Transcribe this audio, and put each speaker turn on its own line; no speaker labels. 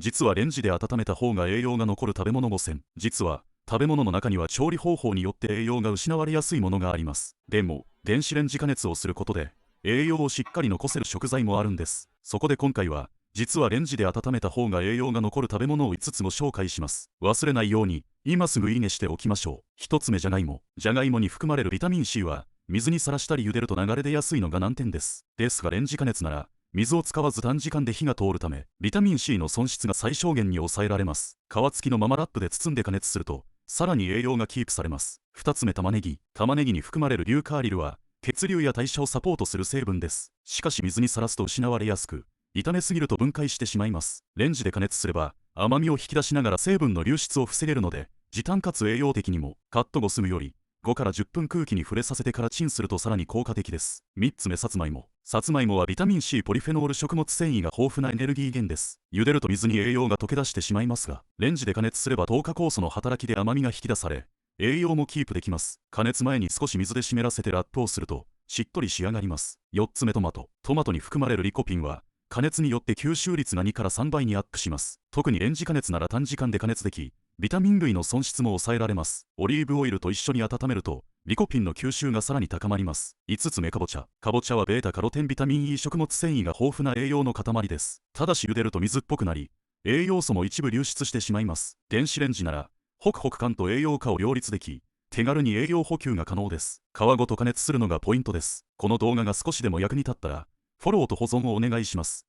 実はレンジで温めた方が栄養が残る食べ物5選。実は食べ物の中には調理方法によって栄養が失われやすいものがあります。でも電子レンジ加熱をすることで栄養をしっかり残せる食材もあるんです。そこで今回は実はレンジで温めた方が栄養が残る食べ物を5つご紹介します。忘れないように今すぐいいねしておきましょう。1つ目、じゃがいも。じゃがいもに含まれるビタミン C は水にさらしたり茹でると流れ出やすいのが難点です。ですがレンジ加熱なら水を使わず短時間で火が通るためビタミン C の損失が最小限に抑えられます。皮付きのままラップで包んで加熱するとさらに栄養がキープされます。2つ目、玉ねぎ。玉ねぎに含まれる硫カーリルは血流や代謝をサポートする成分です。しかし水にさらすと失われやすく炒めすぎると分解してしまいます。レンジで加熱すれば甘みを引き出しながら成分の流出を防げるので時短かつ栄養的にもカット後すぐより5から10分空気に触れさせてからチンするとさらに効果的です。3つ目、さつまいも。さつまいもはビタミン C、ポリフェノール、食物繊維が豊富なエネルギー源です。茹でると水に栄養が溶け出してしまいますがレンジで加熱すれば糖化酵素の働きで甘みが引き出され栄養もキープできます。加熱前に少し水で湿らせてラップをするとしっとり仕上がります。4つ目、トマト。トマトに含まれるリコピンは加熱によって吸収率が2から3倍にアップします。特にレンジ加熱なら短時間で加熱できビタミン類の損失も抑えられます。オリーブオイルと一緒に温めるとリコピンの吸収がさらに高まります。5つ目、かぼちゃ。かぼちゃはベータカロテン、ビタミン E、食物繊維が豊富な栄養の塊です。ただし茹でると水っぽくなり栄養素も一部流出してしまいます。電子レンジならホクホク感と栄養価を両立でき手軽に栄養補給が可能です。皮ごと加熱するのがポイントです。この動画が少しでも役に立ったらフォローと保存をお願いします。